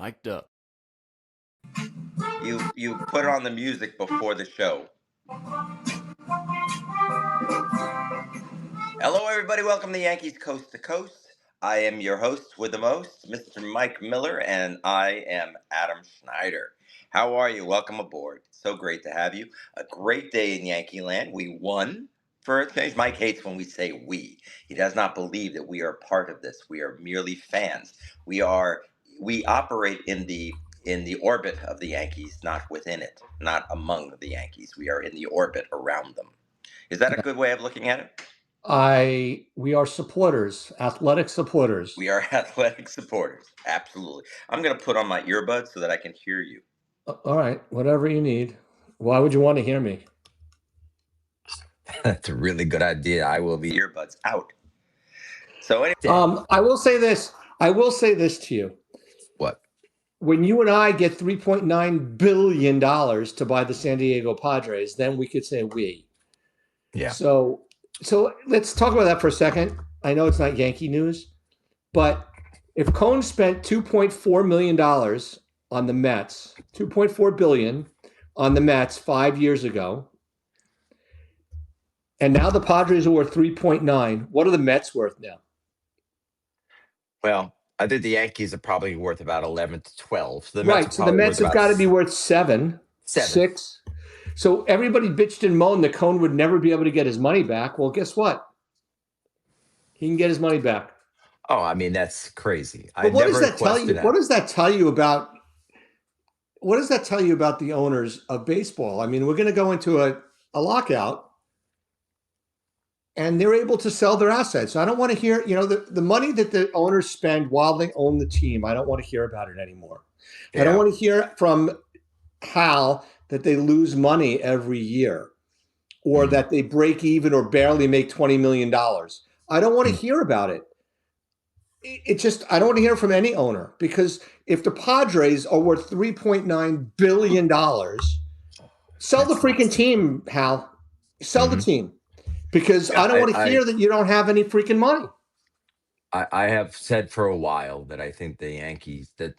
Mic'd up. You put on the music before the show. Hello, everybody. Welcome to Yankees Coast to Coast. I am your host with the most, Mr. Mike Miller, and I am Adam Schneider. How are you? Welcome aboard. So great to have you. A great day in Yankee land. We won for a change. Mike hates when we say we. He does not believe that we are part of this. We are merely fans. We operate in the orbit of the Yankees, not within it, not among the Yankees. We are in the orbit around them. Is that a good way of looking at it? We are supporters, athletic supporters. We are athletic supporters. Absolutely. I'm going to put on my earbuds so that I can hear you. All right, whatever you need. Why would you want to hear me? That's a really good idea. I will be earbuds out. So anyway, I will say this. I will say this to you. What? When you and I get $3.9 billion to buy the San Diego Padres, then we could say we. Yeah. So let's talk about that for a second. I know it's not Yankee news, but if Cone spent $2.4 million on the Mets, $2.4 billion on the Mets 5 years ago, and now the Padres are worth 3.9, what are the Mets worth now? Well, I think the Yankees are probably worth about 11 to 12. So the Mets have got to be worth 7, 6. So everybody bitched and moaned that Cone would never be able to get his money back. Well, guess what? He can get his money back. Oh, I mean, that's crazy. But what does that tell you? What does that tell you about? What does that tell you about the owners of baseball? I mean, we're going to go into a lockout, and they're able to sell their assets. I don't want to hear, the money that the owners spend while they own the team. I don't want to hear about it anymore. Yeah. I don't want to hear from Hal that they lose money every year, or that they break even or barely make $20 million. I don't want to hear about it. I don't want to hear from any owner, because if the Padres are worth $3.9 billion, sell the freaking team, Hal. Sell the team. Because I don't want to hear that you don't have any freaking money. I have said for a while that I think the Yankees, that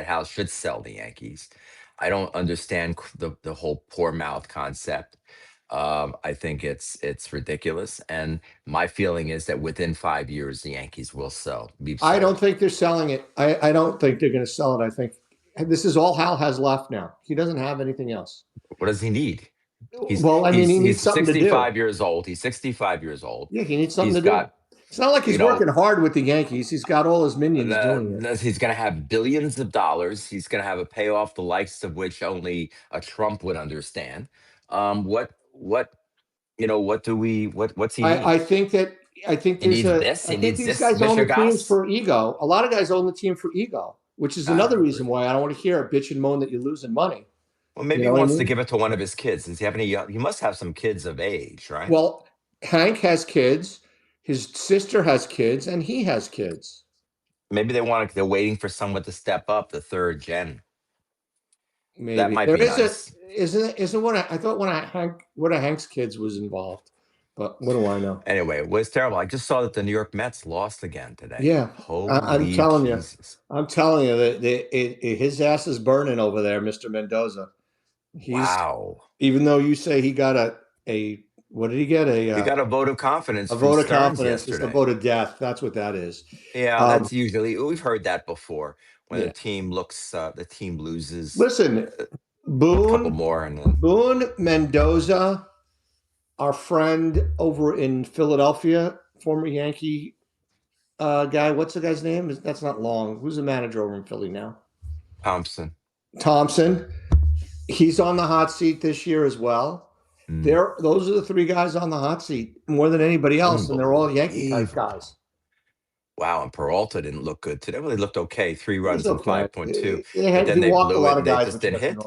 Hal should sell the Yankees. I don't understand the whole poor mouth concept. I think it's ridiculous, and my feeling is that within 5 years the Yankees will sell. I don't think they're selling it. I don't think they're going to sell it. I think this is all Hal has left now. He doesn't have anything else. What does he need? He needs something to do. He's 65 years old. He's 65 years old. Yeah, he needs something to do. It's not like he's working hard with the Yankees. He's got all his minions doing it. He's going to have billions of dollars. He's going to have a payoff the likes of which only a Trump would understand. What's he need? I think these guys own the teams for ego. A lot of guys own the team for ego, which is another reason why I don't want to hear a bitch and moan that you're losing money. Well, maybe he wants to give it to one of his kids. Does he have any? He must have some kids of age, right? Well, Hank has kids. His sister has kids, and he has kids. Maybe they're waiting for someone to step up, the third gen. Maybe that might be nice. Isn't one of Hank's kids was involved, but what do I know? Anyway, it was terrible. I just saw that the New York Mets lost again today. Yeah, I'm telling you that his ass is burning over there, Mr. Mendoza. Wow. Even though you say he got a what did he get? He got a vote of confidence. A vote of confidence. It's a vote of death. That's what that is. Yeah, that's usually, we've heard that before. When the team loses. Listen, Boone, a couple more, and then Boone Mendoza, our friend over in Philadelphia, former Yankee guy. What's the guy's name? That's not Long. Who's the manager over in Philly now? Thompson. He's on the hot seat this year as well. Those are the three guys on the hot seat more than anybody else, and they're all Yankee type guys. Wow, and Peralta didn't look good today. Well, he looked okay. 3 runs in 5.2. Then they walked a lot of guys. They just didn't hit.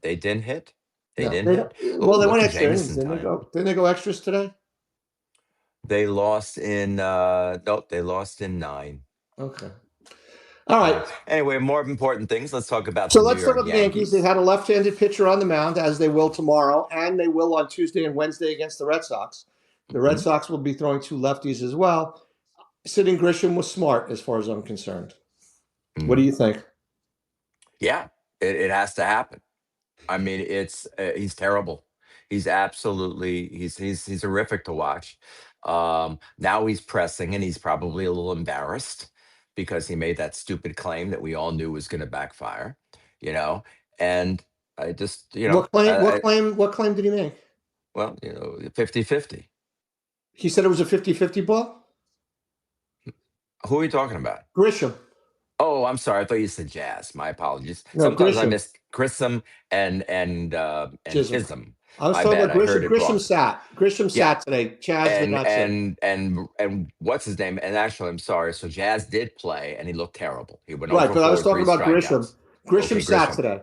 They didn't hit. They didn't hit. Well, they went extra innings. Didn't they go extras today? They lost in. They lost in 9. Okay. All right. Anyway, more important things. Let's talk about. Let's talk about the Yankees. They had a left-handed pitcher on the mound, as they will tomorrow, and they will on Tuesday and Wednesday against the Red Sox. The Red Sox will be throwing 2 lefties as well. Sitting Grisham was smart, as far as I'm concerned. What do you think? Yeah, it has to happen. I mean, he's terrible. He's absolutely he's horrific to watch. Now he's pressing, and he's probably a little embarrassed because he made that stupid claim that we all knew was going to backfire. You know, and I just What claim? What claim? What claim did he make? well, 50-50. He said it was a 50-50 ball. Who are you talking about? Grisham. Oh, I'm sorry. I thought you said Jazz. My apologies. No, Sometimes I Grisham. miss Grissom and Chisholm. Chisholm. I was My talking bad. about I heard Grisham. it Grisham wrong. sat. Grisham Yeah, sat today. Chaz did and not sit. and what's his name? And actually, I'm sorry. So Jazz did play, and he looked terrible. He went Right, over but I four was with talking three about Grisham. strikeouts. Grisham Okay, sat Grisham. today.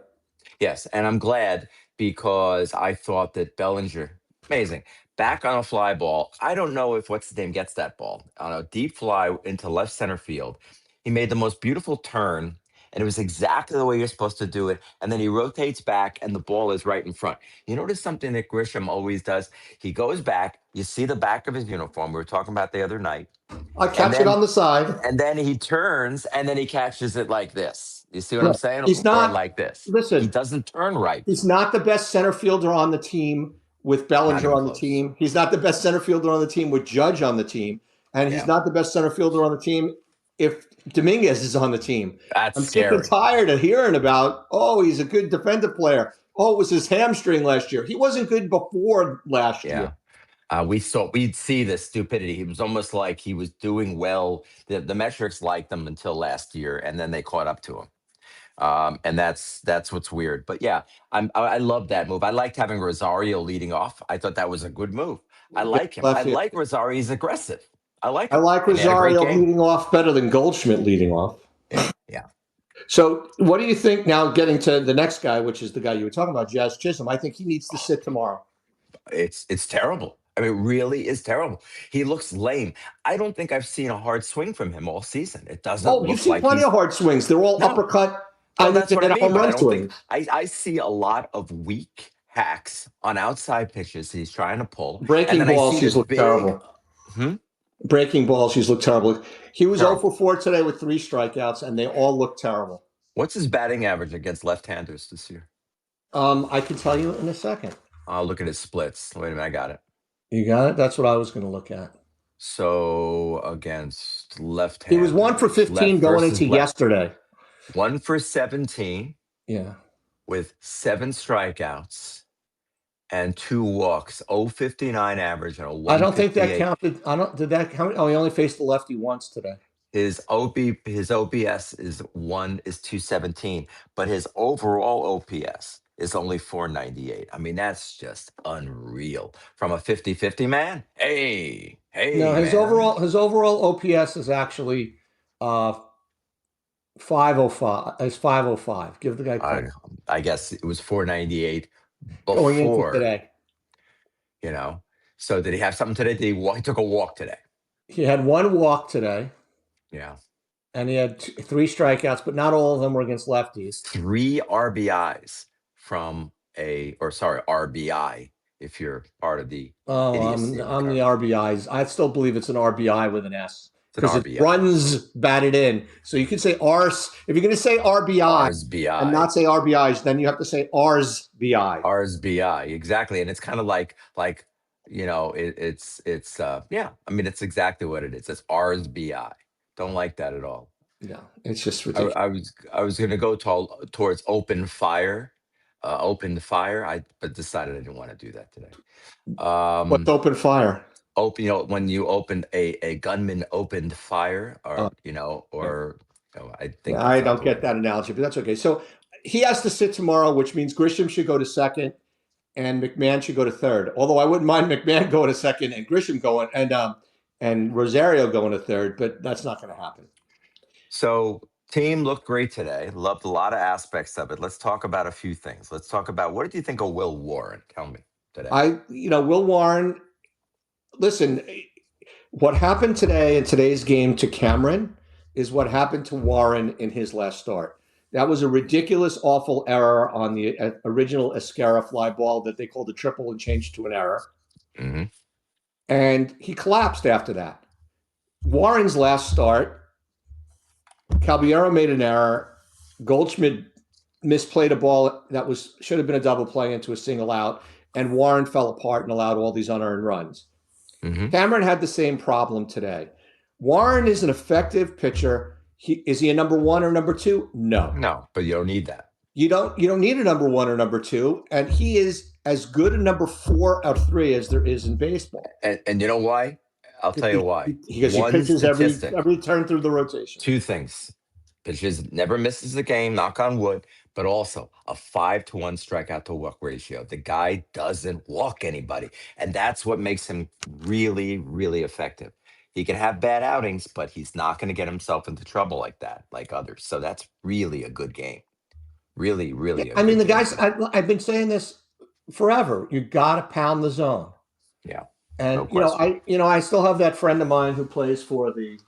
Yes, and I'm glad because I thought that Bellinger, amazing, back on a fly ball. I don't know if what's his name gets that ball on a deep fly into left center field. He made the most beautiful turn, and it was exactly the way you're supposed to do it. And then he rotates back, and the ball is right in front. You notice something that Grisham always does? He goes back. You see the back of his uniform. We were talking about the other night, I and catch it then on the side. and then he turns, and then he catches it like this. You see what I'm Right. saying? He's Or not. like this. He Listen, doesn't turn right. he's not the best center fielder on the team with Not Bellinger even on the close. team. He's not the best center fielder on the team with Judge on the team. And he's Yeah, not the best center fielder on the team if Dominguez is on the team. that's I'm sick and scary. tired of hearing about, oh, he's a good defensive player. Oh, it was his hamstring last year. He wasn't good before last year. Yeah. We'd see this stupidity. He was almost like he was doing well. The metrics liked him until last year, and then they caught up to him. And that's what's weird. But yeah, I love that move. I liked having Rosario leading off. I thought that was a good move. I Against like him. I left field. like Rosario. He's aggressive. I like I him, like and he had a great Rosario game. leading off better than Goldschmidt leading off. Yeah, yeah. So, what do you think now? Getting to the next guy, which is the guy you were talking about, Jazz Chisholm. I think he needs to sit tomorrow. It's terrible. I mean, it really is terrible. He looks lame. I don't think I've seen a hard swing from him all season. It doesn't Oh, you've look seen like plenty he's of hard swings. They're all no. uppercut Well, and that's what I then mean. home But I run don't think swings. I see a lot of weak hacks on outside pitches he's trying to pull, and Breaking then I balls, see he's this looked big. terrible. Hmm? Breaking balls, he's looked terrible. He was 0 Terrible. for 4 today with 3 strikeouts, and they all look terrible. What's his batting average against left-handers this year? I can tell you in a second. I'll look at his splits. Wait a minute, I got it. You got it? That's what I was going to look at. So against He was 1 for left-handers, 15 left going into versus left, yesterday. 1 for 17 Yeah. with 7 strikeouts and 2 walks. 0.59 average and a I don't think that 158. counted. I don't. Did that count? Oh, he only faced the lefty once today. His OPS is 217, but his overall OPS is only 498. I mean, that's just unreal from a 50-50 man. No, Hey, man. his overall OPS is actually uh 505. It's 505. Give the guy I credit. I guess it was 498 Going into before, today, you know. So did he have something today? Did he walk? He took a walk today. he had 1 walk today, Yeah. and he had 3 strikeouts, but not all of them were against lefties. 3 RBIs from RBI if you're part of the Oh, idiocy in the I'm the car. RBIs. I still believe it's an RBI with an S It's an because it's RBI. runs batted in. So you can say Rs. If you're going to say RBI R's and BI. not say RBIs, then you have to say Rs BI. R's BI. Exactly. And it's kind of like yeah, I mean it's exactly what it is. It's R's BI. Don't like that at all. Yeah, it's just I, ridiculous. I was I was gonna go towards open fire. But decided I didn't want to do that today. What's open fire? Open, when you opened a gunman opened fire, Uh, yeah. I think Yeah, I that's not don't the way get to that do it. analogy, but that's okay. So he has to sit tomorrow, which means Grisham should go to second and McMahon should go to third. Although I wouldn't mind McMahon going to second and Grisham going and Rosario going to third, but that's not going to happen. So team looked great today. Loved a lot of aspects of it. Let's talk about a few things. Let's talk about, what did you think of Will Warren? Tell me today. Will Warren, listen, what happened today in today's game to Cameron is what happened to Warren in his last start. That was a ridiculous, awful error on the original Escara fly ball that they called a triple and changed to an error. Hmm. And he collapsed after that. Warren's last start Caballero made an error. Goldschmidt misplayed a ball that should have been a double play into a single out, and Warren fell apart and allowed all these unearned runs. Cameron had the same problem today. Warren is an effective pitcher. Is he a number one or number two? No. No, but you don't need that. You don't need a number one or number two, and he is as good a number 4 out of 3 as there is in baseball. And you know why? I'll tell you why. Because he pitches every turn through the rotation. 2 things. Pitches never misses a game, knock on wood, but also a 5-to-1 strikeout to walk ratio. The guy doesn't walk anybody, and that's what makes him really, really effective. He can have bad outings, but he's not going to get himself into trouble like that, like others. So that's really a good game. Really, really. I mean, the guys. I've been saying this forever. You got to pound the zone. Yeah, and I still have that friend of mine who plays for the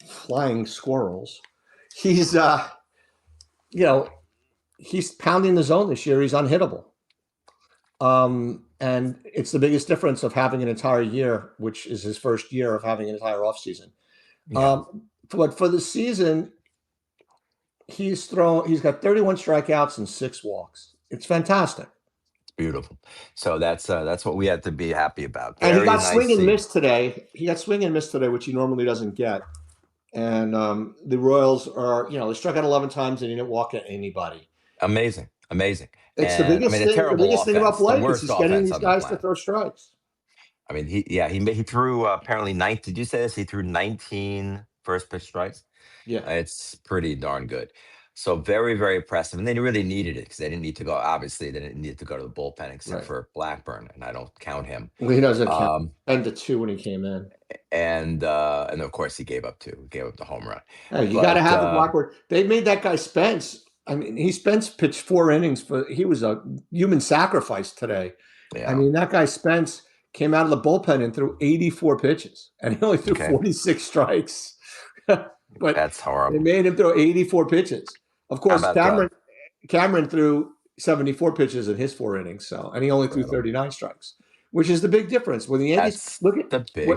Flying Squirrels. He's he's pounding the zone this year. He's unhittable. And it's the biggest difference of having an entire year, which is his first year of having an entire offseason. Yeah. But for the season, he's got 31 strikeouts and 6 walks. It's fantastic. It's beautiful. So that's what we had to be happy about. And he got swing and miss today. Which he normally doesn't get. And the Royals are, they struck out 11 times and he didn't walk at anybody. Amazing. It's the biggest thing about Blake is he's getting these guys to throw strikes. I mean, he threw apparently 9. Did you say this? He threw 19 first pitch strikes. Yeah, it's pretty darn good. So very, very impressive. And they really needed it because they didn't need to go. Obviously, they didn't need to go to the bullpen except for Blackburn, and I don't count him. Well, he doesn't count 10-2 when he came in. And of course he gave up 2. He gave up the home run. Hey, you got to have a Blackburn. They made that guy Spence. I mean, Spence pitched 4 innings, he was a human sacrifice today. Yeah. I mean, that guy Spence came out of the bullpen and threw 84 pitches, and he only threw 46 strikes. But that's horrible. They made him throw 84 pitches. Of course, Cameron threw 74 pitches in his 4 innings, and he only threw 39 strikes, which is the big difference. When the Yankees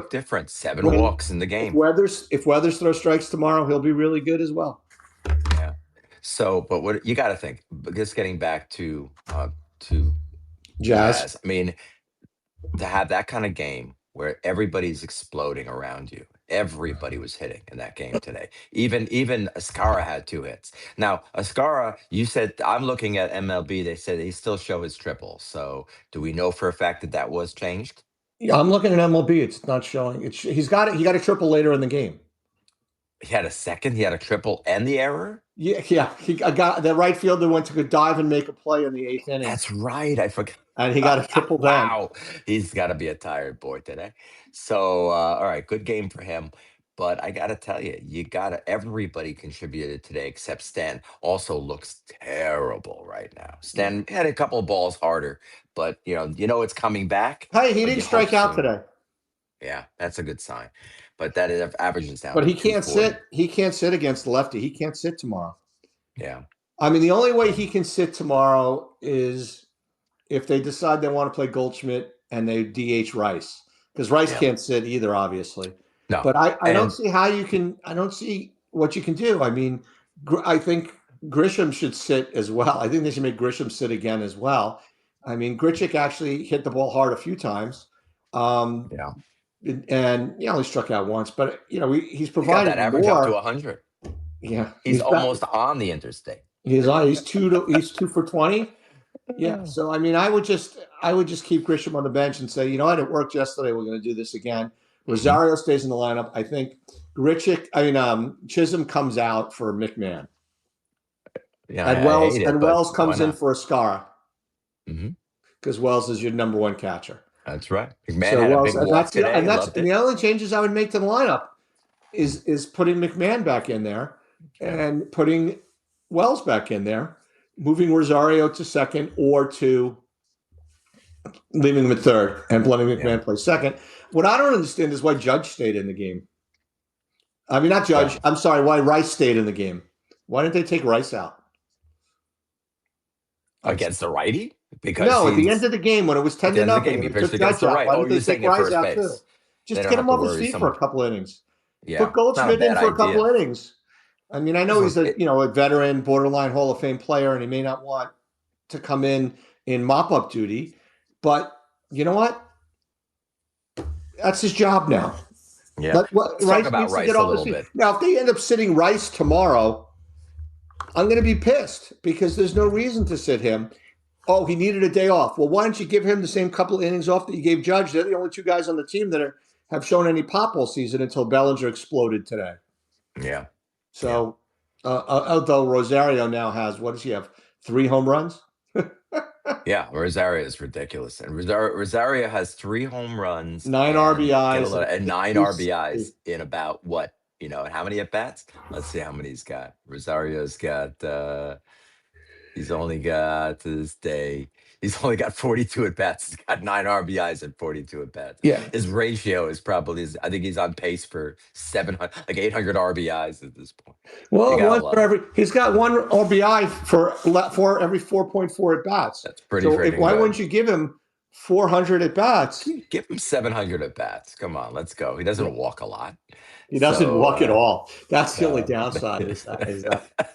difference. 7 walks in the game. If Weathers throws strikes tomorrow, he'll be really good as well. Yeah. So, but what you got to think, just getting back to Jazz. I mean, to have that kind of game where everybody's exploding around you. Everybody was hitting in that game today. Even Ascara had 2 hits. Now, Ascara, you said, I'm looking at MLB. They said they still show his triple. So, do we know for a fact that was changed? Yeah, I'm looking at MLB. It's not showing. He got a triple later in the game. He had a second. He had a triple and the error. Yeah. He got the right fielder went to go dive and make a play in the 8th inning. That's right. I forgot. And he got a triple down. Wow, he's got to be a tired boy today. So, all right, good game for him. But I got to tell you, everybody contributed today except Stan. Also looks terrible right now. Stan had a couple of balls harder, but it's coming back. Hey, he didn't strike out today. Yeah, that's a good sign. But that averages down. But he can't sit. He can't sit against the lefty. He can't sit tomorrow. Yeah. I mean, the only way he can sit tomorrow is if they decide they want to play Goldschmidt and they DH Rice, because Rice can't sit either, obviously. No. But I don't see how you can. I don't see what you can do. I mean, I think Grisham should sit as well. I think they should make Grisham sit again as well. I mean, Grichuk actually hit the ball hard a few times. Yeah. And he only struck out once, but he's provided that average more. Up to 100. Yeah, he's almost on the interstate. He's 2 for 20. Yeah, so I mean, I would just keep Grisham on the bench and say, it worked yesterday. We're going to do this again. Rosario stays in the lineup. I think Chisholm comes out for McMahon. Yeah, and Wells comes in for Ascara. Because Wells is your number 1 catcher. That's right. McMahon had a big walk today. And the only changes I would make to the lineup is putting McMahon back in there and putting Wells back in there, moving Rosario to second or to leaving him at third and letting McMahon play second. What I don't understand is why Judge stayed in the game. I mean, not Judge. I'm sorry, why Rice stayed in the game. Why didn't they take Rice out? Against the righty? Because at the end of the game when it was 10-0, he pitched against the right. Why didn't they take Rice out too? Just get him off his feet for a couple innings. Yeah. Put Goldschmidt in for a couple innings. I mean, I know he's Listen, a veteran, borderline Hall of Fame player, and he may not want to come in mop up duty, but you know what? That's his job now. yeah. Let's talk Rice about needs to get Rice a off his little feet. bit. Now, if they end up sitting Rice tomorrow, I'm going to be pissed because there's no reason to sit him. Oh, he needed a day off. Well, why don't you give him the same couple innings off that you gave Judge? They're the only two guys on the team that have shown any pop all season until Bellinger exploded today. Yeah. So, although Rosario now has, what does he have? 3 home runs? Yeah, Rosario is ridiculous, and Rosario has 3 home runs 9 and RBIs and 9 260. RBIs in about what, how many at bats? Let's see how many he's got. Rosario's got he's only got to this day. He's only got 42 at bats. He's got 9 RBIs and 42 at bats. Yeah. His ratio is probably, I think he's on pace for 700, like 800 RBIs at this point. Well, You gotta love it. he's got 1 RBI for every 4.4 at bats. That's pretty So freaking why good. wouldn't you give him 400 at bats? Give him 700 at bats. Come on, let's go. He doesn't walk a lot. He doesn't So, walk at all. That's the only no. downside.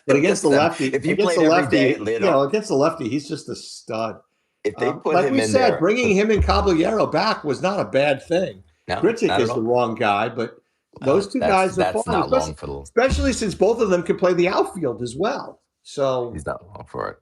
But against the Listen, lefty, if you played every day, against the lefty, he's just a stud. if they put Like him we in said, there, bringing him and Caballero back was not a bad thing. no, Gritchick not at is the all. wrong guy, but those two guys are That's fine, not long for the. especially since both of them can play the outfield as well. So He's not long for it.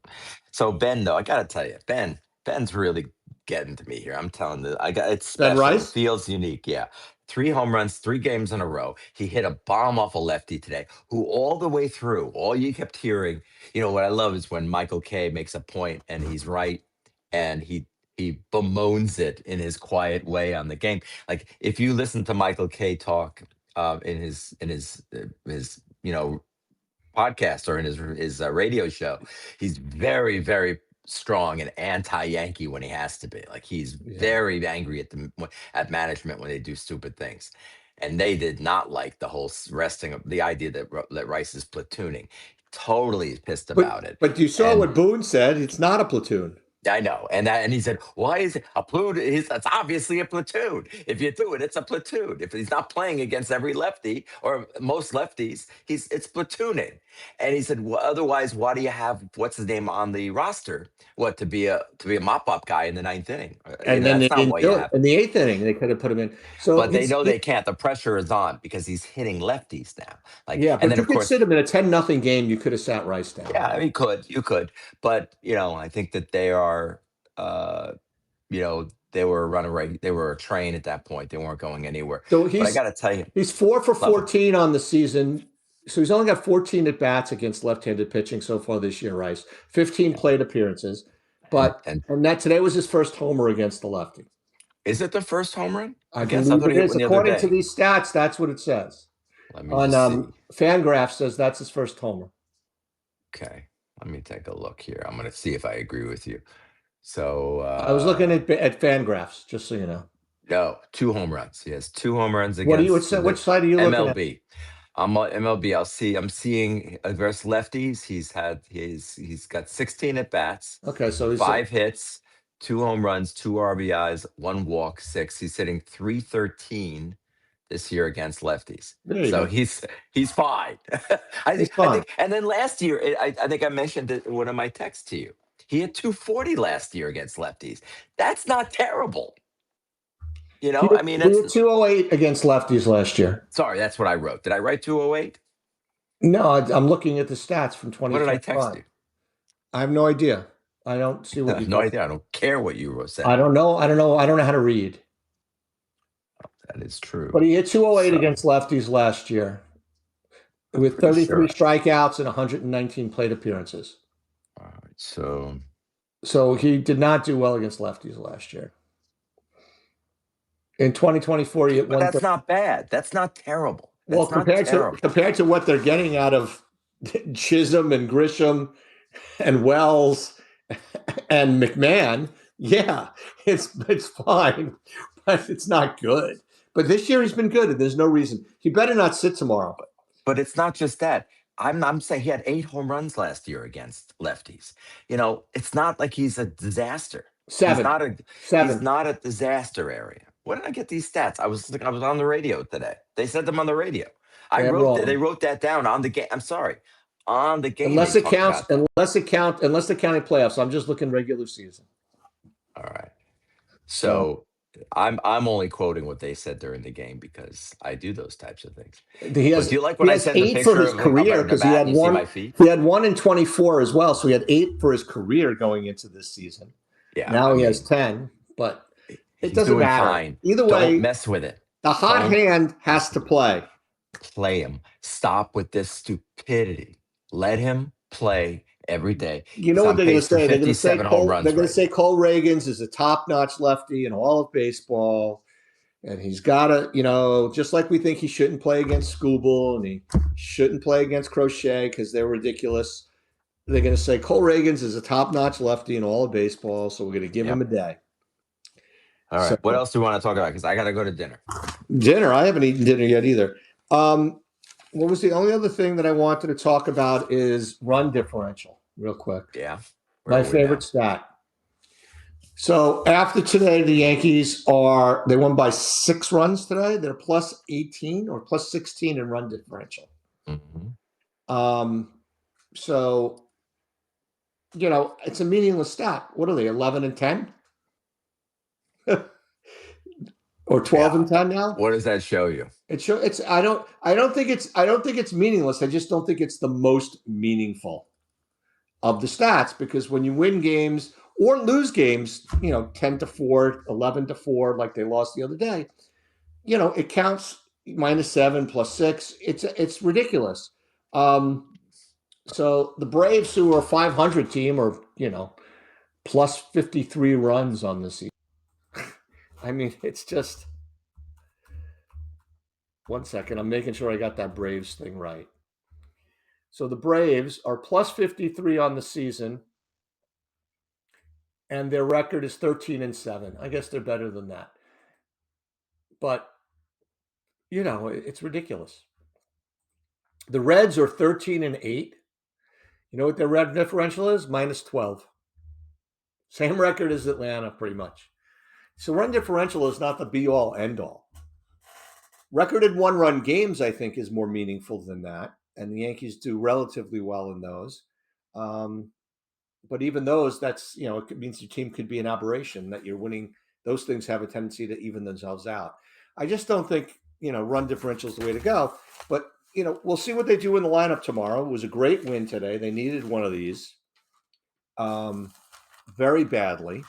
So Ben, though, I gotta tell you, Ben's really getting to me here. I'm telling you, it's Ben special. It Rice? feels unique. Yeah. 3 home runs, 3 games in a row. He hit a bomb off a lefty today, who all the way through, all you kept hearing, what I love is when Michael K makes a point and he's right and he bemoans it in his quiet way on the game. Like if you listen to Michael K talk in his podcast or in his radio show, he's very, very strong and anti-Yankee when he has to be. Like he's very angry at management when they do stupid things, and they did not like the whole resting of the idea that Rice is platooning. Totally pissed about it. But you saw And what Boone said. It's not a platoon. I know, and he said, "Why is it a platoon? It's obviously a platoon. If you do it, it's a platoon. If he's not playing against every lefty or most lefties, it's platooning." And he said, "Well, otherwise, why do you have what's his name on the roster? What to be a mop up guy in the 9th inning? And then they That's not didn't why you do it. have." In the 8th inning, they could have put him in. So But they know they can't. The pressure is on because he's hitting lefties now. yeah, and but then you of could course, sit him in a 10-0 game. You could have sat Rice down. yeah, you could, but I think that they are. Uh, they were they were a train at that point. They weren't going anywhere. So But I got to tell you, he's 4 for love him. 14 on the season. So he's only got 14 at bats against left-handed pitching so far this year, Rice. 15 plate appearances. But and that today was his first homer against the lefty. is it the first home run? I guess believe thought it he hit is. one the other According to day. these stats, that's what it says. Let me just see. Fangraphs says that's his first homer. Okay, let me take a look here. I'm going to see if I agree with you. So I was looking at Fangraphs, just so you know. No, 2 home runs. He has 2 home runs against. Which side are you looking at? MLB. I'm on MLB. I'm seeing versus lefties. He's got 16 at bats. Okay, so he's 5 hits, 2 home runs, 2 RBIs, 1 walk, 6. He's hitting .313 this year against lefties. So he's fine. I think. And then last year, I think I mentioned it in one of my texts to you. He had .240 last year against lefties. That's not terrible. I mean, he had 208 against lefties last year. Sorry, that's what I wrote. Did I write 208? No, I'm looking at the stats from 2025. What did I text you? I have no idea. I don't see what you. No idea. I don't care what you said. I don't know. I don't know how to read. That is true. But he hit 208 against lefties last year, with 33 strikeouts and 119 plate appearances. All right, so he did not do well against lefties last year. In 2024, he hit but that's not bad. That's not terrible. Well, compared to what they're getting out of Chisholm and Grisham and Wells and McMahon, yeah, it's fine, but it's not good. But this year he's been good, and there's no reason he better not sit tomorrow. But it's not just that. I'm saying he had 8 home runs last year against lefties. It's not like he's a disaster. 7. He's not a disaster area. Where did I get these stats? I was on the radio today. They said them on the radio. I Damn wrote wrong. they wrote that down on the game. I'm sorry, on the game Unless they it talked counts, about that. unless they're counting playoffs. I'm just looking regular season. All right. So So I'm only quoting what they said during the game because I do those types of things. he But has do you like he when I has send the 8 for picture his of him career at the because he bat had and you see one. my feet? He had 1 in 24 as well, so he had 8 for his career going into this season. Yeah, Now I he has mean, 10, but it he's doesn't doing matter. fine. Either Don't way, mess with it. the hot Don't hand has to play. play him. Stop with this stupidity. Let him play every day. You know He's what on they're going to pace for say? They're going to say 57 home Cole. They're runs going to right say now. Cole Reagans is a top-notch lefty in all of baseball, and he's got to, just like we think he shouldn't play against Scooble and he shouldn't play against Crochet because they're ridiculous. They're going to say Cole Reagans is a top-notch lefty in all of baseball, so we're going to give him Yep. a day. All right. What else do we want to talk about? Because I got to go to dinner. Dinner. I haven't eaten dinner yet either. What was the only other thing that I wanted to talk about is run differential, real quick. Yeah. Where My are we now? favorite stat. So after today, the Yankees they won by 6 runs today. They're plus 18 or plus 16 in run differential. Mm-hmm. So, it's a meaningless stat. What are they, 11 and 10? Or 12 and 10 now? What does that show you? I don't think it's meaningless. I just don't think it's the most meaningful of the stats, because when you win games or lose games, 10-4, 11-4, like they lost the other day, it counts -7 +6. It's ridiculous. So the Braves, who are a 500 team, are plus 53 runs on the season. I mean, it's just. One second, I'm making sure I got that Braves thing right. So the Braves are plus 53 on the season, and their record is 13 and 7. I guess they're better than that. But, it's ridiculous. The Reds are 13 and 8. You know what their red differential is? -12. Same record as Atlanta, pretty much. So run differential is not the be-all, end-all. Recorded 1-run games, I think, is more meaningful than that, and the Yankees do relatively well in those. But even those, that's, it means your team could be an aberration, that you're winning. Those things have a tendency to even themselves out. I just don't think, run differential is the way to go. But, we'll see what they do in the lineup tomorrow. It was a great win today. They needed one of these very badly.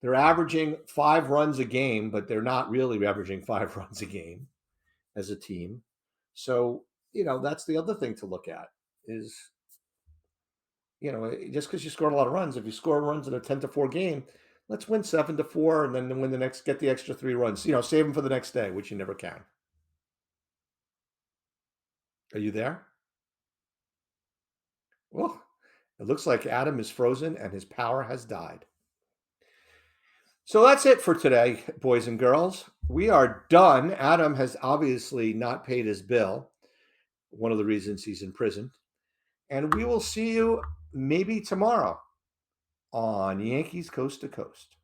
They're averaging 5 runs a game, but they're not really averaging 5 runs a game as a team. So, that's the other thing to look at is, just because you scored a lot of runs, if you score runs in a 10-4 game, let's win 7-4 and then win get the extra 3 runs. Save them for the next day, which you never can. Are you there? Well, it looks like Adam is frozen and his power has died. So that's it for today, boys and girls. We are done. Adam has obviously not paid his bill, one of the reasons he's in prison. And we will see you maybe tomorrow on Yankees Coast to Coast.